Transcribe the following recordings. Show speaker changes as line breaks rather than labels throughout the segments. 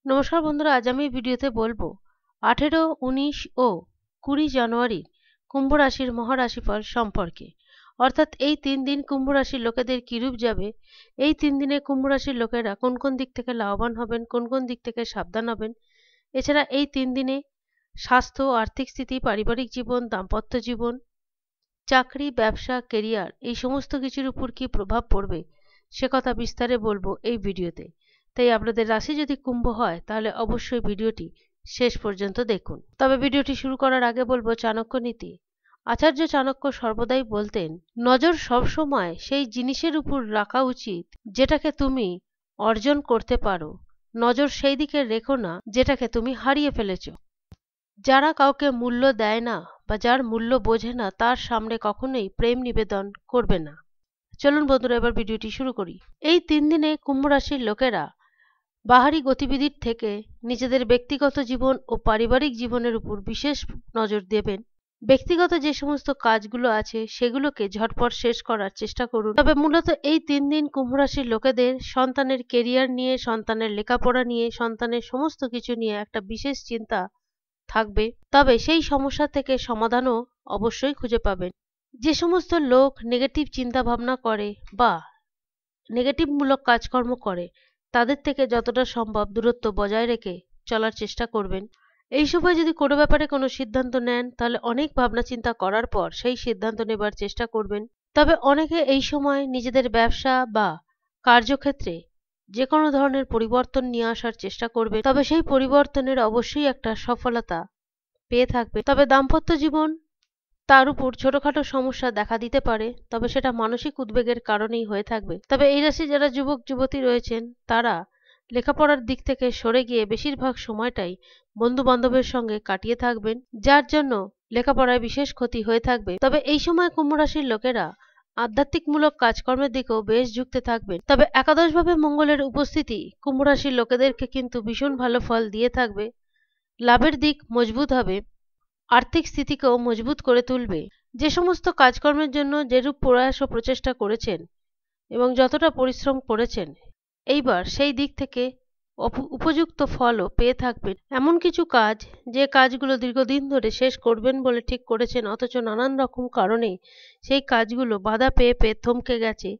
নমস্কার বন্ধুরা, আজ আমি এই ভিডিওতে বলবো 18, 19 ও 20 জানুয়ারি কুম্ভ রাশির মহারাশিফল সম্পর্কে। অর্থাৎ এই 3 দিন কুম্ভ রাশির লোকেদের কিরূপ যাবে, এই 3 দিনে কুম্ভ রাশির লোকেরা কোন কোন দিক থেকে লাভবান হবেন, কোন কোন দিক থেকে সাবধান হবেন। এছাড়া এই 3 দিনে স্বাস্থ্য, আর্থিক স্থিতি, পারিবারিক জীবন, দাম্পত্য জীবন, চাকরি, ব্যবসা, কেরিয়ার এই সমস্ত কিছুর উপর কি প্রভাব পড়বে সে কথা বিস্তারে বলবো এই ভিডিওতে। তাই আপনাদের রাশি যদি কুম্ভ হয় তাহলে অবশ্যই ভিডিওটি শেষ পর্যন্ত দেখুন। তবে ভিডিওটি শুরু করার আগে বলবো চাণক্য নীতি। আচার্য চাণক্য সর্বদাই বলতেন, নজর সবসময় সেই জিনিসের উপর রাখা উচিত যেটাকে তুমি অর্জন করতে পারো, নজর সেই দিকে রেখো না যেটাকে তুমি হারিয়ে ফেলেছ। যারা কাউকে মূল্য দেয় না বা যার মূল্য বোঝে না তার সামনে কখনোই প্রেম নিবেদন করবে না। চলুন বন্ধুরা, এবার ভিডিওটি শুরু করি। এই 3 দিনে কুম্ভ রাশির লোকেরা বাহারি গতিবিধির থেকে নিজেদের ব্যক্তিগত জীবন ও পারিবারিক জীবনের উপর বিশেষ নজর দেবেন। ব্যক্তিগত যে সমস্ত কাজগুলো আছে সেগুলোকে ঝটপট শেষ করার চেষ্টা করুন। তবে মূলত এই 3 দিন কুম্ভ রাশির লোকেদের সন্তানের কেরিয়ার নিয়ে, সন্তানের লেখাপড়া নিয়ে, সন্তানের সমস্ত কিছু নিয়ে একটা বিশেষ চিন্তা থাকবে। তবে সেই সমস্যা থেকে সমাধানও অবশ্যই খুঁজে পাবেন। যে সমস্ত লোক নেগেটিভ চিন্তা ভাবনা করে বা নেগেটিভ মূলক কাজকর্ম করে তাদের থেকে যতটা সম্ভব দূরত্ব বজায় রেখে চলার চেষ্টা করবেন। এই সময় যদি কোনো ব্যাপারে কোনো সিদ্ধান্ত নেন তাহলে অনেক ভাবনা চিন্তা করার পর সেই সিদ্ধান্ত নেবার চেষ্টা করবেন। তবে অনেকে এই সময় নিজেদের ব্যবসা বা কার্যক্ষেত্রে যে কোনো ধরনের পরিবর্তন নিয়ে আসার চেষ্টা করবে, তবে সেই পরিবর্তনের অবশ্যই একটা সফলতা পেয়ে থাকবে। তবে দাম্পত্য জীবন, তার উপর ছোটখাটো সমস্যা দেখা দিতে পারে, তবে সেটা মানসিক উদ্বেগের কারণেই হয়ে থাকবে। তবে এই রাশি যারা যুবক যুবতী রয়েছেন তারা লেখাপড়ার দিক থেকে সরে গিয়ে বেশিরভাগ সময়টাই বন্ধু বান্ধবের সঙ্গে কাটিয়ে থাকবেন, যার জন্য লেখাপড়ায় বিশেষ ক্ষতি হয়ে থাকবে। তবে এই সময় কুম্ভ রাশির লোকেরা আধ্যাত্মিকমূলক কাজকর্মের দিকেও বেশ ঝুঁকতে থাকবেন। তবে একাদশভাবে মঙ্গলের উপস্থিতি কুম্ভ রাশির লোকেদেরকে কিন্তু ভীষণ ভালো ফল দিয়ে থাকবে। লাভের দিক মজবুত হবে, আর্থিক স্থিতিকেও মজবুত করে তুলবে। যে সমস্ত কাজকর্মের জন্য যেরূপ প্রয়াস ও প্রচেষ্টা করেছেন এবং যতটা পরিশ্রম করেছেন, এইবার সেই দিক থেকে উপযুক্ত ফলও পেয়ে থাকবেন। এমন কিছু কাজ, যে কাজগুলো দীর্ঘদিন ধরে শেষ করবেন বলে ঠিক করেছেন, অথচ নানান রকম কারণে সেই কাজগুলো বাধা পেয়ে পেয়ে থমকে গেছে,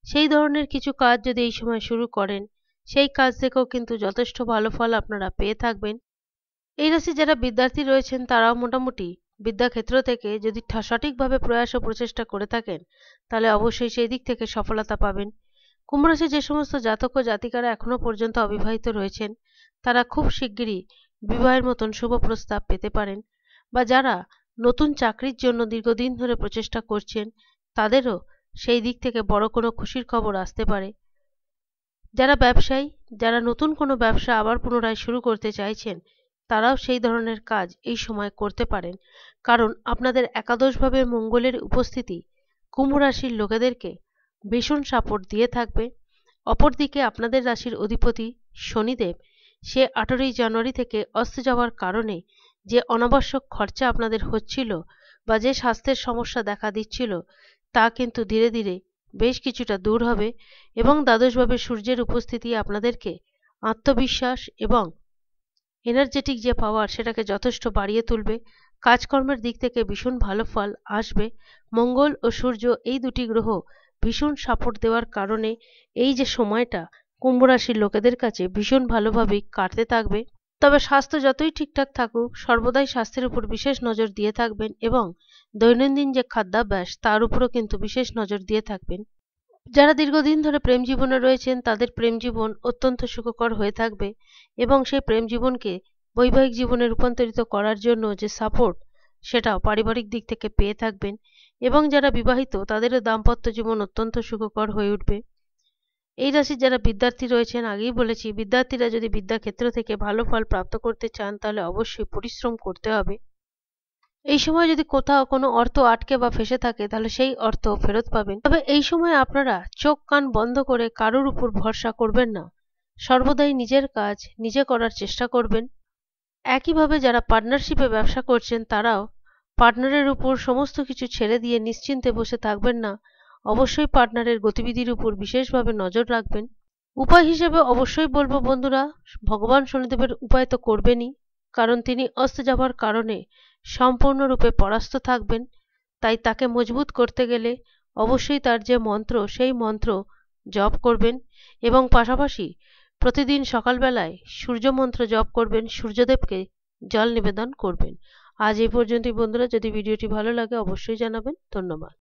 সেই ধরনের কিছু কাজ যদি এই সময় শুরু করেন, সেই কাজ থেকেও কিন্তু যথেষ্ট ভালো ফল আপনারা পেয়ে থাকবেন। এই রাশি যারা বিদ্যার্থী রয়েছেন তারাও মোটামুটি বিদ্যাক্ষেত্র থেকে যদি সঠিকভাবে প্রয়াস ও প্রচেষ্টা করে থাকেন তাহলে অবশ্যই সেই দিক থেকে সফলতা পাবেন। কুম্ভ রাশির যে সমস্ত জাতক ও জাতিকারা এখনো পর্যন্ত অবিবাহিত রয়েছেন তারা খুব শিগগিরই বিবাহের মতন শুভ প্রস্তাব পেতে পারেন, বা যারা নতুন চাকরির জন্য দীর্ঘদিন ধরে প্রচেষ্টা করছেন তাদেরও সেই দিক থেকে বড় কোনো খুশির খবর আসতে পারে। যারা ব্যবসায়ী, যারা নতুন কোনো ব্যবসা আবার পুনরায় শুরু করতে চাইছেন তারাও সেই ধরনের কাজ এই সময় করতে পারেন, কারণ আপনাদের একাদশভাবে মঙ্গলের উপস্থিতি কুম্ভ রাশির লোকেদেরকে ভীষণ সাপোর্ট দিয়ে থাকবে। অপরদিকে আপনাদের রাশির অধিপতি শনিদেব, সে 18 জানুয়ারি থেকে অস্ত যাওয়ার কারণে যে অনাবশ্যক খরচা আপনাদের হচ্ছিল বা যে স্বাস্থ্যের সমস্যা দেখা দিচ্ছিল তা কিন্তু ধীরে ধীরে বেশ কিছুটা দূর হবে, এবং দ্বাদশভাবে সূর্যের উপস্থিতি আপনাদেরকে আত্মবিশ্বাস এবং এনার্জেটিক যে পাওয়ার সেটাকে যথেষ্ট বাড়িয়ে তুলবে। কাজকর্মের দিক থেকে ভীষণ ভালো ফল আসবে। মঙ্গল ও সূর্য এই দুটি গ্রহ ভীষণ সাপোর্ট দেওয়ার কারণে এই যে সময়টা কুম্ভ রাশির লোকেদের কাছে ভীষণ ভালোভাবেই কাটতে থাকবে। তবে স্বাস্থ্য যতই ঠিকঠাক থাকুক, সর্বদাই স্বাস্থ্যের উপর বিশেষ নজর দিয়ে থাকবেন এবং দৈনন্দিন যে খাদ্যাভ্যাস তার উপরও কিন্তু বিশেষ নজর দিয়ে থাকবেন। যারা দীর্ঘদিন ধরে প্রেম জীবনে রয়েছেন তাদের প্রেম জীবন অত্যন্ত সুখকর হয়ে থাকবে, এবং সেই প্রেম জীবনকে বৈবাহিক জীবনে রূপান্তরিত করার জন্য যে সাপোর্ট সেটাও পারিবারিক দিক থেকে পেয়ে থাকবেন। এবং যারা বিবাহিত তাদেরও দাম্পত্য জীবন অত্যন্ত সুখকর হয়ে উঠবে। এই রাশির যারা বিদ্যার্থী রয়েছেন, আগেই বলেছি বিদ্যার্থীরা যদি বিদ্যাক্ষেত্র থেকে ভালো ফল প্রাপ্ত করতে চান তাহলে অবশ্যই পরিশ্রম করতে হবে। এই সময় যদি কোথাও কোনো অর্থ আটকে বা ফেঁসে থাকে তাহলে সেই অর্থ ফেরত পাবেন। তবে এই সময় আপনারা চোখ কান বন্ধ করে কারোর উপর ভরসা করবেন না, সর্বদাই নিজের কাজ নিজে করার চেষ্টা করবেন। একইভাবে যারা পার্টনারশিপে ব্যবসা করছেন তারাও পার্টনারের উপর সমস্ত কিছু ছেড়ে দিয়ে নিশ্চিন্তে বসে থাকবেন না, অবশ্যই পার্টনারের গতিবিধির উপর বিশেষভাবে নজর রাখবেন। উপায় হিসেবে অবশ্যই বলবো বন্ধুরা, ভগবান শনিদেবের উপায় তো করবেনই, কারণ তিনি অস্ত যাবার কারণে সম্পূর্ণরূপে পরাস্ত থাকবেন। তাই তাকে মজবুত করতে গেলে অবশ্যই তার যে মন্ত্র সেই মন্ত্র জপ করবেন এবং পাশাপাশি প্রতিদিন সকালবেলায় সূর্য মন্ত্র জপ করবেন, সূর্যদেবকে জল নিবেদন করবেন। আজ এই পর্যন্তই বন্ধুরা। যদি ভিডিওটি ভালো লাগে অবশ্যই জানাবেন। ধন্যবাদ।